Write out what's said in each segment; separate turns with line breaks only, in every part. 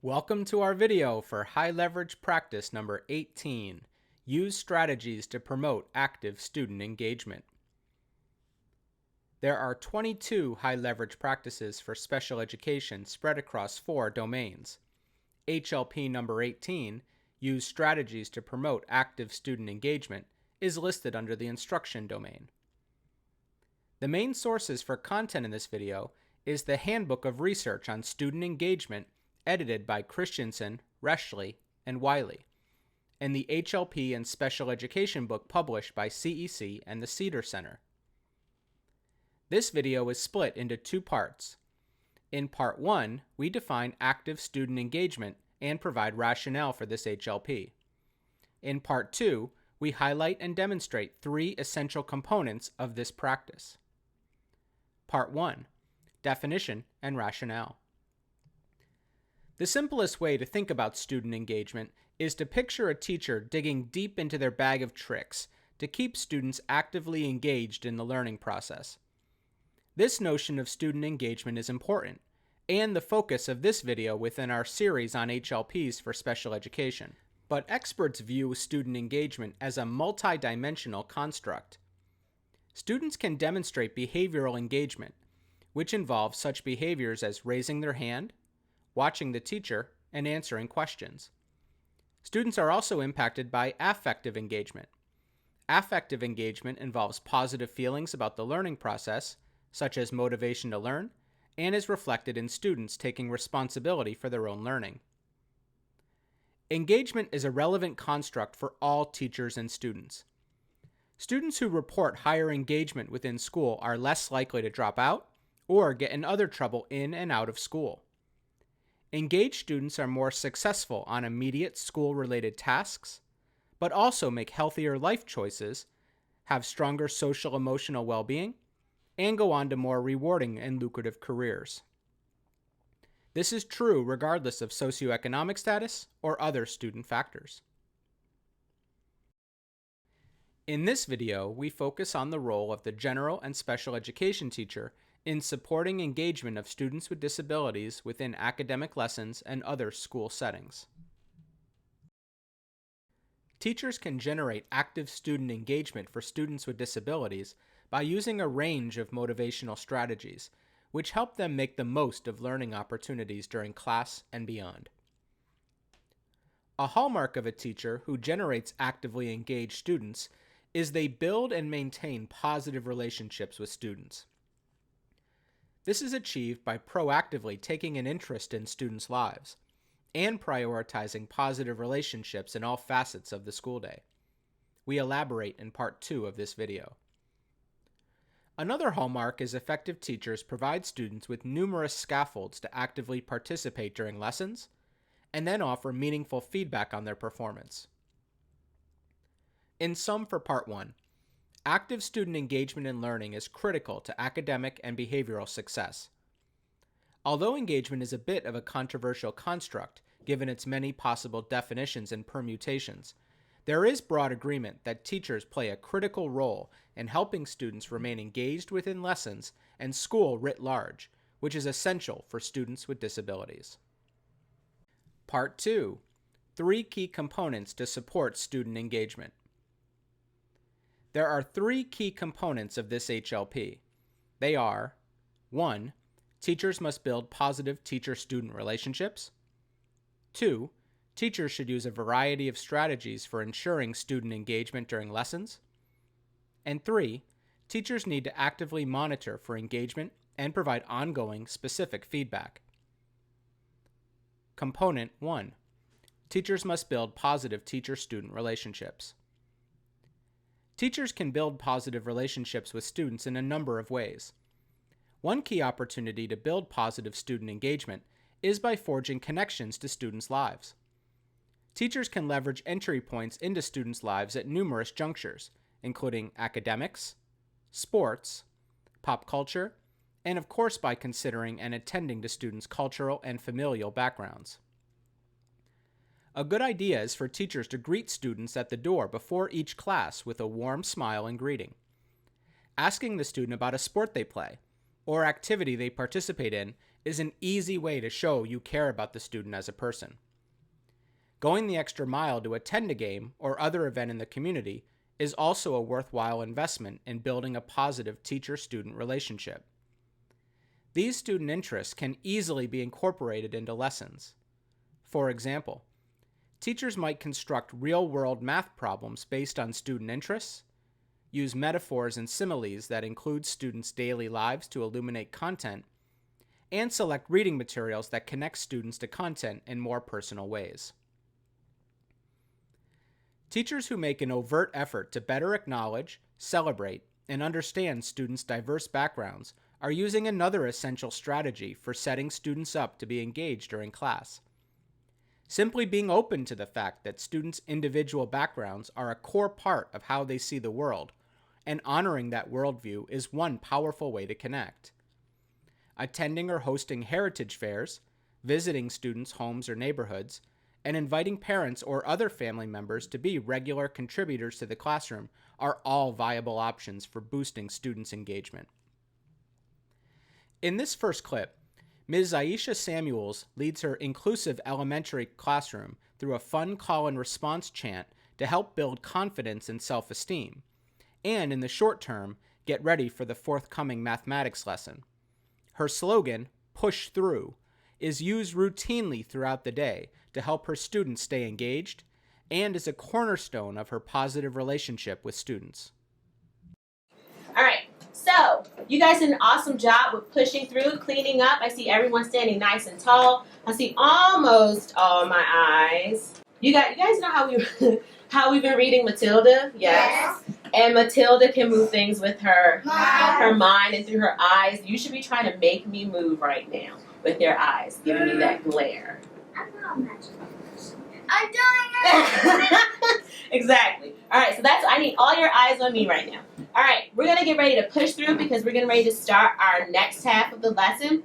Welcome to our video for high leverage practice number 18. Use strategies to promote active student engagement. There are 22 high leverage practices for special education spread across 4 domains. HLP number 18, Use strategies to promote active student engagement, is listed under the instruction domain. The main sources for content in this video is the Handbook of Research on Student Engagement edited by Christensen, Reschle, and Wiley, and the HLP and Special Education book published by CEC and the Cedar Center. This video is split into 2 parts. In Part 1, we define active student engagement and provide rationale for this HLP. In Part 2, we highlight and demonstrate 3 essential components of this practice. Part 1, Definition and Rationale. The simplest way to think about student engagement is to picture a teacher digging deep into their bag of tricks to keep students actively engaged in the learning process. This notion of student engagement is important, and the focus of this video within our series on HLPs for special education. But experts view student engagement as a multidimensional construct. Students can demonstrate behavioral engagement, which involves such behaviors as raising their hand, watching the teacher, and answering questions. Students are also impacted by affective engagement. Affective engagement involves positive feelings about the learning process, such as motivation to learn, and is reflected in students taking responsibility for their own learning. Engagement is a relevant construct for all teachers and students. Students who report higher engagement within school are less likely to drop out or get in other trouble in and out of school. Engaged students are more successful on immediate school-related tasks, but also make healthier life choices, have stronger social-emotional well-being, and go on to more rewarding and lucrative careers. This is true regardless of socioeconomic status or other student factors. In this video, we focus on the role of the general and special education teacher in supporting engagement of students with disabilities within academic lessons and other school settings. Teachers can generate active student engagement for students with disabilities by using a range of motivational strategies, which help them make the most of learning opportunities during class and beyond. A hallmark of a teacher who generates actively engaged students is they build and maintain positive relationships with students. This is achieved by proactively taking an interest in students' lives and prioritizing positive relationships in all facets of the school day. We elaborate in Part 2 of this video. Another hallmark is effective teachers provide students with numerous scaffolds to actively participate during lessons and then offer meaningful feedback on their performance. In sum, for Part 1, active student engagement in learning is critical to academic and behavioral success. Although engagement is a bit of a controversial construct, given its many possible definitions and permutations, there is broad agreement that teachers play a critical role in helping students remain engaged within lessons and school writ large, which is essential for students with disabilities. Part 2. 3 key components to support student engagement. There are 3 key components of this HLP. They are: 1. Teachers must build positive teacher-student relationships. 2. Teachers should use a variety of strategies for ensuring student engagement during lessons. And 3. Teachers need to actively monitor for engagement and provide ongoing, specific feedback. Component 1. Teachers must build positive teacher-student relationships. Teachers can build positive relationships with students in a number of ways. One key opportunity to build positive student engagement is by forging connections to students' lives. Teachers can leverage entry points into students' lives at numerous junctures, including academics, sports, pop culture, and of course by considering and attending to students' cultural and familial backgrounds. A good idea is for teachers to greet students at the door before each class with a warm smile and greeting. Asking the student about a sport they play or activity they participate in is an easy way to show you care about the student as a person. Going the extra mile to attend a game or other event in the community is also a worthwhile investment in building a positive teacher-student relationship. These student interests can easily be incorporated into lessons. For example, teachers might construct real-world math problems based on student interests, use metaphors and similes that include students' daily lives to illuminate content, and select reading materials that connect students to content in more personal ways. Teachers who make an overt effort to better acknowledge, celebrate, and understand students' diverse backgrounds are using another essential strategy for setting students up to be engaged during class. Simply being open to the fact that students' individual backgrounds are a core part of how they see the world, and honoring that worldview is one powerful way to connect. Attending or hosting heritage fairs, visiting students' homes or neighborhoods, and inviting parents or other family members to be regular contributors to the classroom are all viable options for boosting students' engagement. In this first clip, Ms. Aisha Samuels leads her inclusive elementary classroom through a fun call and response chant to help build confidence and self-esteem, and in the short term, get ready for the forthcoming mathematics lesson. Her slogan, "Push Through," is used routinely throughout the day to help her students stay engaged and is a cornerstone of her positive relationship with students.
All right, so you guys did an awesome job with pushing through, cleaning up. I see everyone standing nice and tall. I see almost all my eyes. You guys know how we've been reading Matilda? Yes. And Matilda can move things with her mind and through her eyes. You should be trying to make me move right now with your eyes, giving me that glare.
I'm doing it!
Exactly. All right, so I need all your eyes on me right now. All right, we're going to get ready to push through because we're getting ready to start our next half of the lesson.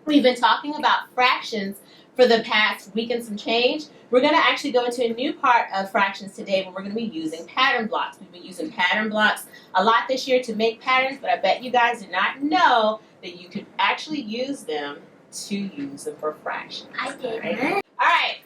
We've been talking about fractions for the past week and some change. We're going to actually go into a new part of fractions today where we're going to be using pattern blocks. We've been using pattern blocks a lot this year to make patterns, but I bet you guys did not know that you could actually use them to use them for fractions.
I did.
All right.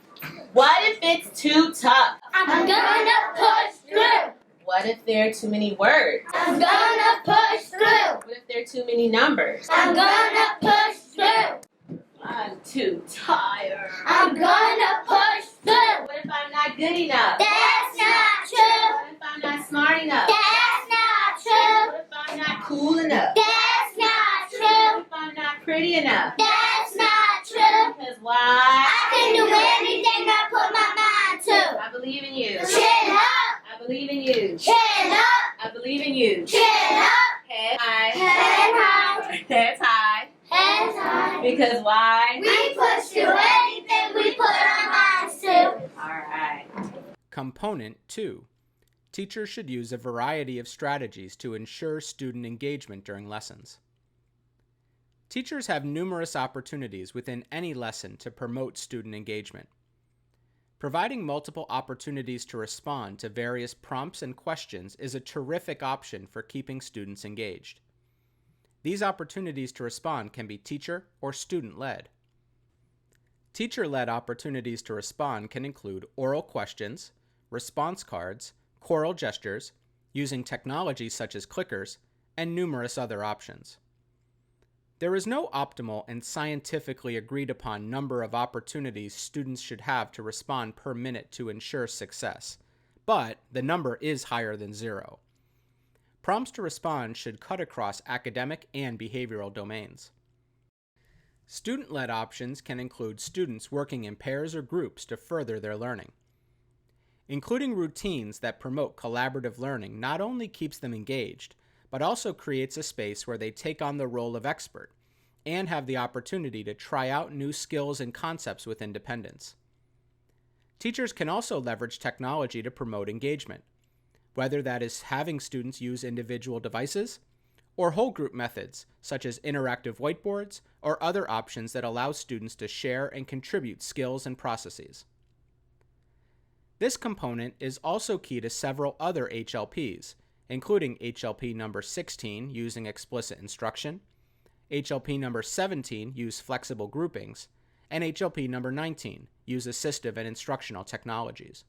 What if it's too tough?
I'm gonna push through.
What if there are too many words?
I'm gonna push through.
What if there are too many numbers?
I'm gonna push through.
I'm too tired.
I'm gonna push through.
What if I'm not good enough?
That's not true.
What if I'm not smart enough?
That's not true.
What if I'm not cool enough?
That's not
What
true.
if I'm not pretty enough?
That's not true.
Because why?
I can do anything I put my mind to.
I believe in you.
Chin up.
I believe in you.
Chin up.
I believe in you.
Chin up.
Head high.
Head high.
Head high.
Head high.
Because why?
We push through anything we put our minds to.
All right.
Component 2. Teachers should use a variety of strategies to ensure student engagement during lessons. Teachers have numerous opportunities within any lesson to promote student engagement. Providing multiple opportunities to respond to various prompts and questions is a terrific option for keeping students engaged. These opportunities to respond can be teacher or student-led. Teacher-led opportunities to respond can include oral questions, response cards, choral gestures, using technology such as clickers, and numerous other options. There is no optimal and scientifically agreed upon number of opportunities students should have to respond per minute to ensure success, but the number is higher than 0. Prompts to respond should cut across academic and behavioral domains. Student-led options can include students working in pairs or groups to further their learning. Including routines that promote collaborative learning not only keeps them engaged, but also creates a space where they take on the role of expert and have the opportunity to try out new skills and concepts with independence. Teachers can also leverage technology to promote engagement, whether that is having students use individual devices or whole group methods such as interactive whiteboards or other options that allow students to share and contribute skills and processes. This component is also key to several other HLPs, including HLP number 16, using explicit instruction, HLP number 17, use flexible groupings, and HLP number 19, use assistive and instructional technologies.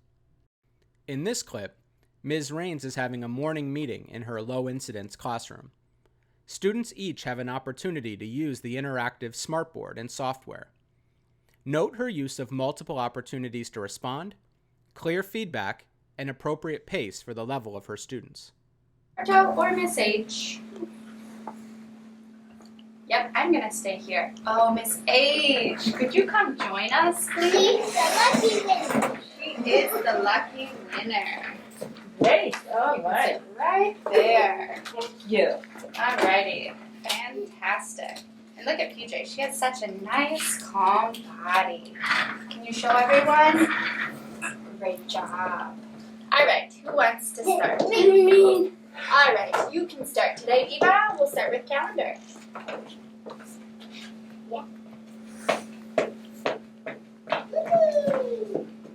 In this clip, Ms. Rains is having a morning meeting in her low-incidence classroom. Students each have an opportunity to use the interactive smartboard and software. Note her use of multiple opportunities to respond, clear feedback, and appropriate pace for the level of her students.
Or Miss H? Yep, I'm gonna stay here. Oh, Miss H, could you come join us, please?
She's the lucky winner.
She is the lucky winner.
Great. All right.
Right there.
Thank you.
Alrighty, fantastic. And look at PJ, she has such a nice, calm body. Can you show everyone? Great job. Alright, who wants to start?
Me.
Alright, you can start today, Eva. We'll start with calendar.
Yeah.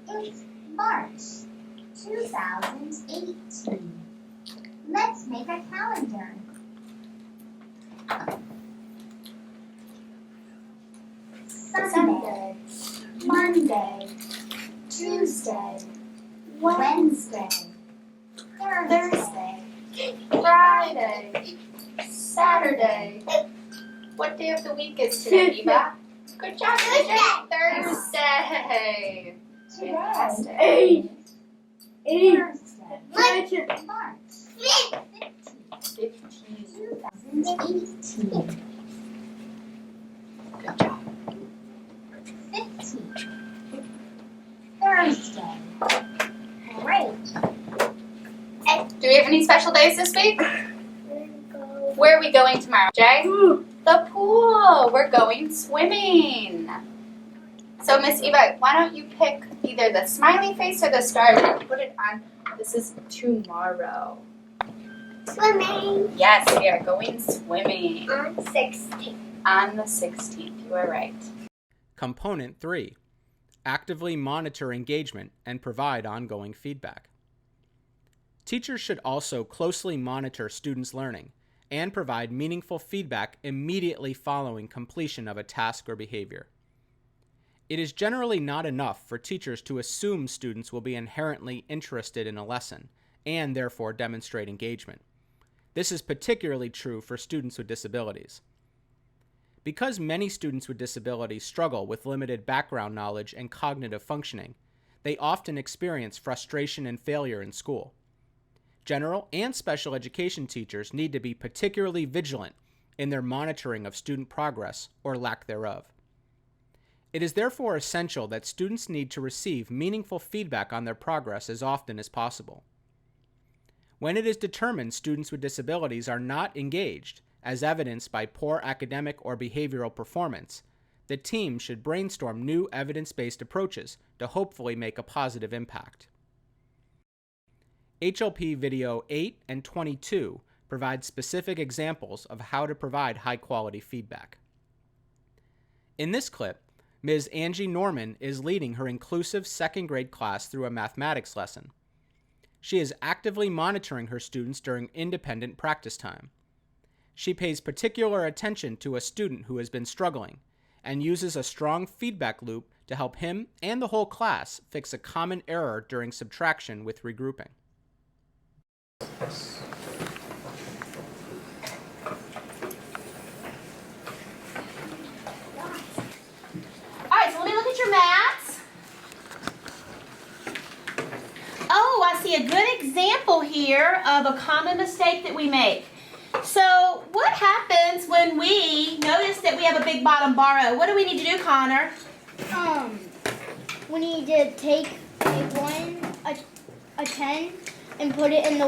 It's March 2018. Let's make a calendar. Sunday, Monday, Tuesday, Wednesday, Thursday,
Friday, Saturday. What day of the week is today, Eva? Good job, PJ. Thursday. Fantastic.
Thursday, March
15.
2018.
Good job.
15. Thursday. Great.
Do we have any special days this week? Where are we going tomorrow, Jay? The pool. We're going swimming. So, Miss Eva, why don't you pick either the smiley face or the star and put it on. This is tomorrow.
Swimming.
Yes, we are going swimming
On 16.
on the 16th. You are right.
Component 3. Actively monitor engagement and provide ongoing feedback. Teachers should also closely monitor students' learning and provide meaningful feedback immediately following completion of a task or behavior. It is generally not enough for teachers to assume students will be inherently interested in a lesson and therefore demonstrate engagement. This is particularly true for students with disabilities. Because many students with disabilities struggle with limited background knowledge and cognitive functioning, they often experience frustration and failure in school. General and special education teachers need to be particularly vigilant in their monitoring of student progress or lack thereof. It is therefore essential that students need to receive meaningful feedback on their progress as often as possible. When it is determined students with disabilities are not engaged, as evidenced by poor academic or behavioral performance, the team should brainstorm new evidence-based approaches to hopefully make a positive impact. HLP Video 8 and 22 provide specific examples of how to provide high-quality feedback. In this clip, Ms. Angie Norman is leading her inclusive second grade class through a mathematics lesson. She is actively monitoring her students during independent practice time. She pays particular attention to a student who has been struggling and uses a strong feedback loop to help him and the whole class fix a common error during subtraction with regrouping.
Alright, so let me look at your mats. Oh, I see a good example here of a common mistake that we make. So, what happens when we notice that we have a big bottom bar? What do we need to do, Connor?
We need to take a a 10 and put it in the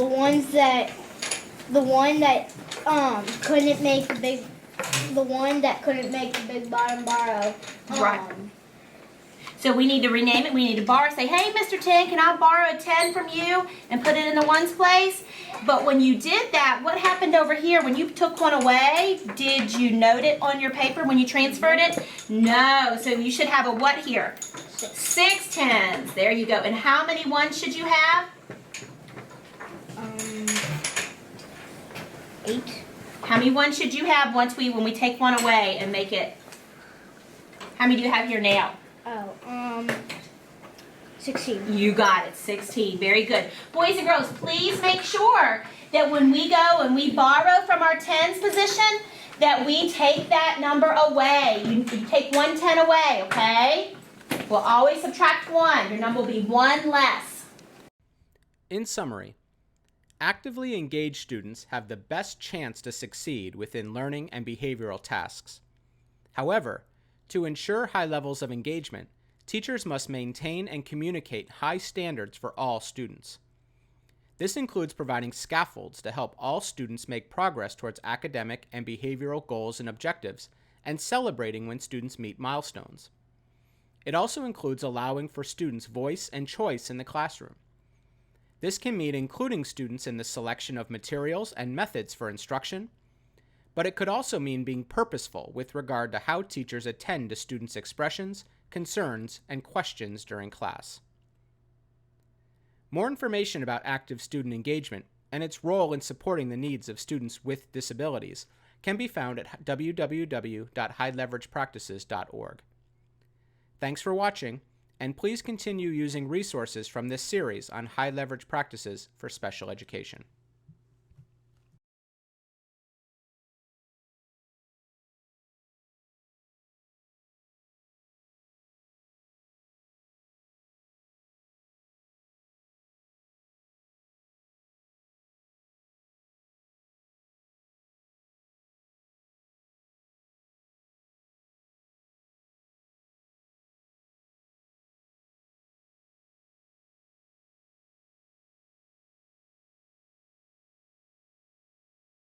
one that couldn't make the big bottom bar of
Right. So we need to rename it. We need to borrow. Say, hey, Mr. 10, can I borrow a 10 from you and put it in the ones place? But when you did that, what happened over here? When you took one away, did you note it on your paper when you transferred it? No. So you should have a what here? 6 10s. There you go. And how many ones should you have?
8.
How many ones should you have when we take one away and make it? How many do you have here now?
16.
You got it, 16. Very good. Boys and girls, please make sure that when we go and we borrow from our 10s position, that we take that number away. You take 1 10 away, okay? We'll always subtract 1. Your number will be 1 less.
In summary, actively engaged students have the best chance to succeed within learning and behavioral tasks. However, to ensure high levels of engagement, teachers must maintain and communicate high standards for all students. This includes providing scaffolds to help all students make progress towards academic and behavioral goals and objectives, and celebrating when students meet milestones. It also includes allowing for students' voice and choice in the classroom. This can mean including students in the selection of materials and methods for instruction, but it could also mean being purposeful with regard to how teachers attend to students' expressions, concerns, and questions during class. More information about active student engagement and its role in supporting the needs of students with disabilities can be found at www.highleveragepractices.org. Thanks for watching, and please continue using resources from this series on high leverage practices for special education.